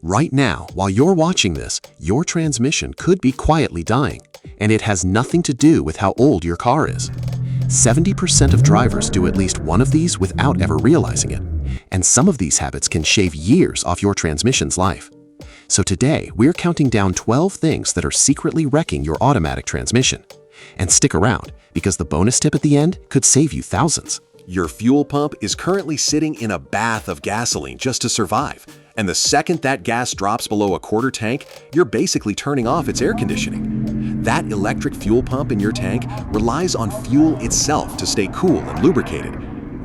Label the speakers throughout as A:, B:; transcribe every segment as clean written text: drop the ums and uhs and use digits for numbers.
A: Right now, while you're watching this, your transmission could be quietly dying, and it has nothing to do with how old your car is. 70% of drivers do at least one of these without ever realizing it, and some of these habits can shave years off your transmission's life. So today, we're counting down 12 things that are secretly wrecking your automatic transmission. And stick around, because the bonus tip at the end could save you thousands.
B: Your fuel pump is currently sitting in a bath of gasoline just to survive, and the second that gas drops below a quarter tank, you're basically turning off its air conditioning. That electric fuel pump in your tank relies on fuel itself to stay cool and lubricated.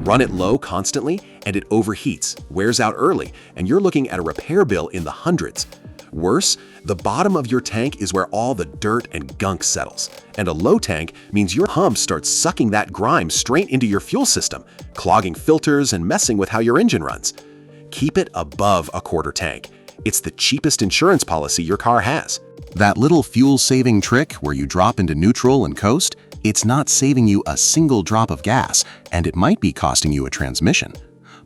B: Run it low constantly, and it overheats, wears out early, and you're looking at a repair bill in the hundreds. Worse, the bottom of your tank is where all the dirt and gunk settles, and a low tank means your pump starts sucking that grime straight into your fuel system, clogging filters and messing with how your engine runs. Keep it above a quarter tank. It's the cheapest insurance policy your car has.
A: That little fuel-saving trick where you drop into neutral and coast, it's not saving you a single drop of gas, and it might be costing you a transmission.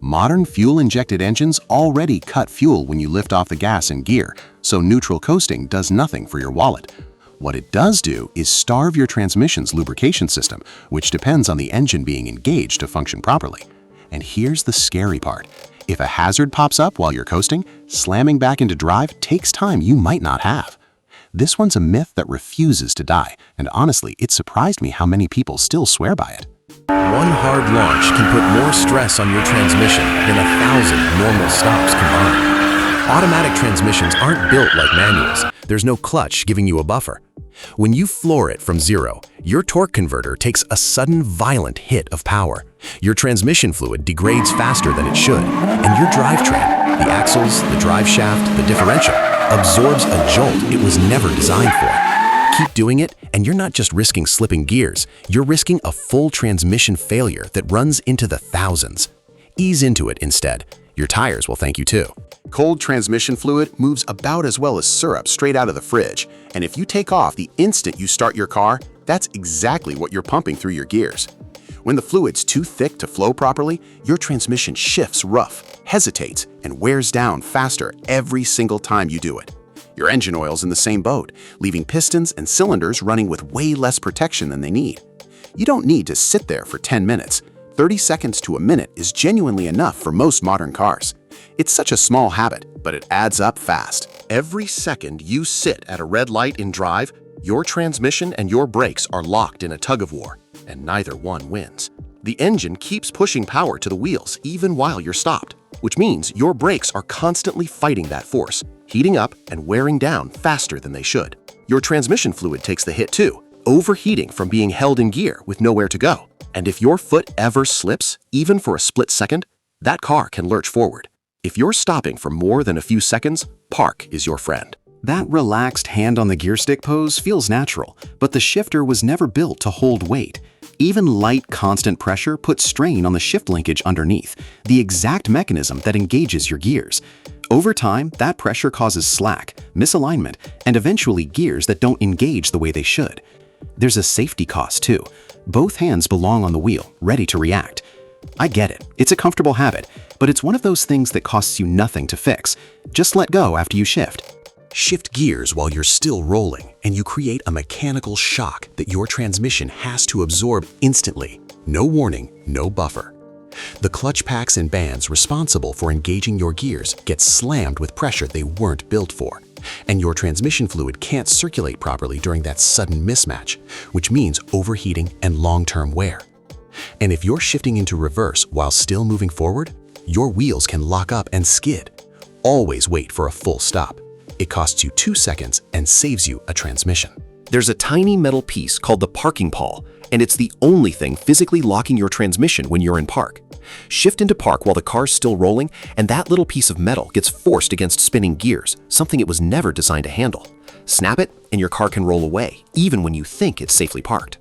A: Modern fuel-injected engines already cut fuel when you lift off the gas in gear, so neutral coasting does nothing for your wallet. What it does do is starve your transmission's lubrication system, which depends on the engine being engaged to function properly. And here's the scary part. If a hazard pops up while you're coasting, slamming back into drive takes time you might not have. This one's a myth that refuses to die, and honestly, it surprised me how many people still swear by it.
B: One hard launch can put more stress on your transmission than 1,000 normal stops combined. Automatic transmissions aren't built like manuals. There's no clutch giving you a buffer. When you floor it from zero, your torque converter takes a sudden violent hit of power. Your transmission fluid degrades faster than it should, and your drivetrain, the axles, the drive shaft, the differential, absorbs a jolt it was never designed for. Keep doing it, and you're not just risking slipping gears, you're risking a full transmission failure that runs into the thousands. Ease into it instead. Your tires will thank you too.
A: Cold transmission fluid moves about as well as syrup straight out of the fridge, and if you take off the instant you start your car, that's exactly what you're pumping through your gears. When the fluid's too thick to flow properly, your transmission shifts rough, hesitates, and wears down faster every single time you do it. Your engine oil's in the same boat, leaving pistons and cylinders running with way less protection than they need. You don't need to sit there for 10 minutes. 30 seconds to a minute is genuinely enough for most modern cars. It's such a small habit, but it adds up fast. Every second you sit at a red light in drive, your transmission and your brakes are locked in a tug-of-war, and neither one wins. The engine keeps pushing power to the wheels even while you're stopped, which means your brakes are constantly fighting that force, heating up and wearing down faster than they should. Your transmission fluid takes the hit too, overheating from being held in gear with nowhere to go. And if your foot ever slips, even for a split second, that car can lurch forward. If you're stopping for more than a few seconds, park is your friend. That relaxed hand on the gear stick pose feels natural, but the shifter was never built to hold weight. Even light, constant pressure puts strain on the shift linkage underneath, the exact mechanism that engages your gears. Over time, that pressure causes slack, misalignment, and eventually gears that don't engage the way they should. There's a safety cost too. Both hands belong on the wheel, ready to react. I get it, it's a comfortable habit, but it's one of those things that costs you nothing to fix. Just let go after you shift. Shift gears while you're still rolling, and you create a mechanical shock that your transmission has to absorb instantly. No warning, no buffer. The clutch packs and bands responsible for engaging your gears get slammed with pressure they weren't built for, and your transmission fluid can't circulate properly during that sudden mismatch, which means overheating and long-term wear. And if you're shifting into reverse while still moving forward, your wheels can lock up and skid. Always wait for a full stop. It costs you 2 seconds and saves you a transmission. There's a tiny metal piece called the parking pawl, and it's the only thing physically locking your transmission when you're in park. Shift into park while the car's still rolling, and that little piece of metal gets forced against spinning gears, something it was never designed to handle. Snap it, and your car can roll away, even when you think it's safely parked.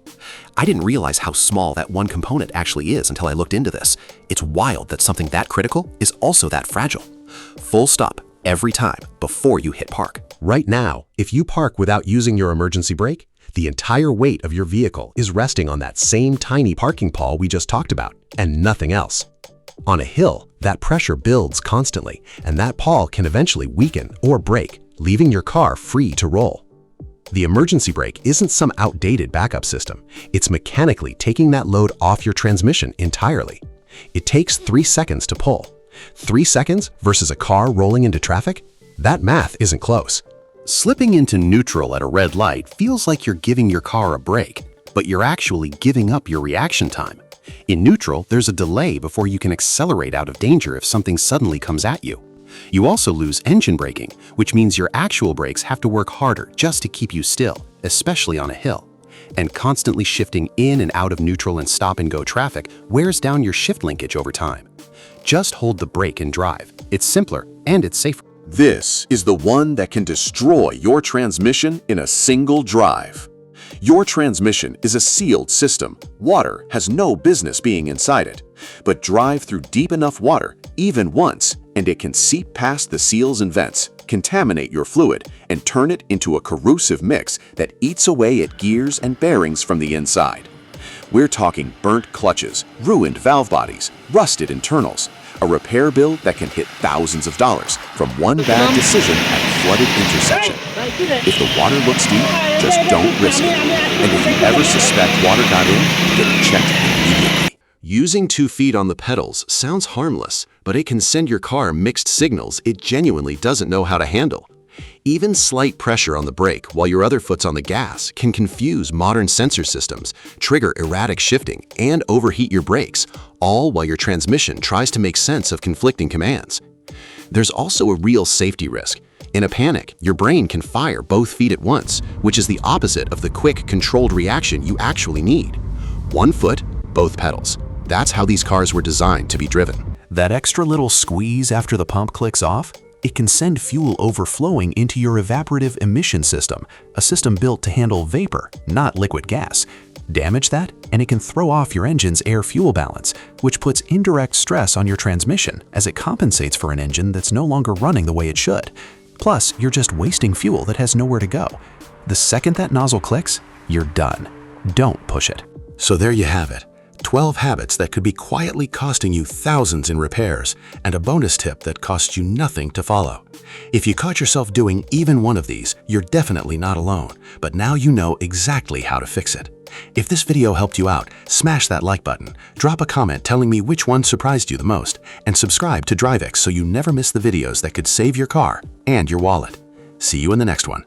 A: I didn't realize how small that one component actually is until I looked into this. It's wild that something that critical is also that fragile. Full stop every time before you hit park. Right now, if you park without using your emergency brake, the entire weight of your vehicle is resting on that same tiny parking pawl we just talked about, and nothing else.
B: On a hill, that pressure builds constantly, and that pawl can eventually weaken or break, leaving your car free to roll. The emergency brake isn't some outdated backup system. It's mechanically taking that load off your transmission entirely. It takes 3 seconds to pull. 3 seconds versus a car rolling into traffic? That math isn't close.
A: Slipping into neutral at a red light feels like you're giving your car a break, but you're actually giving up your reaction time. In neutral, there's a delay before you can accelerate out of danger if something suddenly comes at you. You also lose engine braking, which means your actual brakes have to work harder just to keep you still, especially on a hill. And constantly shifting in and out of neutral and stop-and-go traffic wears down your shift linkage over time. Just hold the brake and drive. It's simpler and it's safer.
C: This is the one that can destroy your transmission in a single drive. Your transmission is a sealed system. Water has no business being inside it. But drive through deep enough water, even once, and it can seep past the seals and vents, contaminate your fluid, and turn it into a corrosive mix that eats away at gears and bearings from the inside. We're talking burnt clutches, ruined valve bodies, rusted internals, a repair bill that can hit thousands of dollars from one bad decision at a flooded intersection. If the water looks deep, just don't risk it. And if you ever suspect water got in, get it checked immediately.
B: Using 2 feet on the pedals sounds harmless, but it can send your car mixed signals it genuinely doesn't know how to handle. Even slight pressure on the brake while your other foot's on the gas can confuse modern sensor systems, trigger erratic shifting, and overheat your brakes, all while your transmission tries to make sense of conflicting commands. There's also a real safety risk. In a panic, your brain can fire both feet at once, which is the opposite of the quick, controlled reaction you actually need. 1 foot, both pedals. That's how these cars were designed to be driven.
D: That extra little squeeze after the pump clicks off? It can send fuel overflowing into your evaporative emission system, a system built to handle vapor, not liquid gas. Damage that, and it can throw off your engine's air-fuel balance, which puts indirect stress on your transmission as it compensates for an engine that's no longer running the way it should. Plus, you're just wasting fuel that has nowhere to go. The second that nozzle clicks, you're done. Don't push it.
A: So there you have it. 12 habits that could be quietly costing you thousands in repairs, and a bonus tip that costs you nothing to follow. If you caught yourself doing even one of these, you're definitely not alone, but now you know exactly how to fix it. If this video helped you out, smash that like button, drop a comment telling me which one surprised you the most, and subscribe to Driviq so you never miss the videos that could save your car and your wallet. See you in the next one.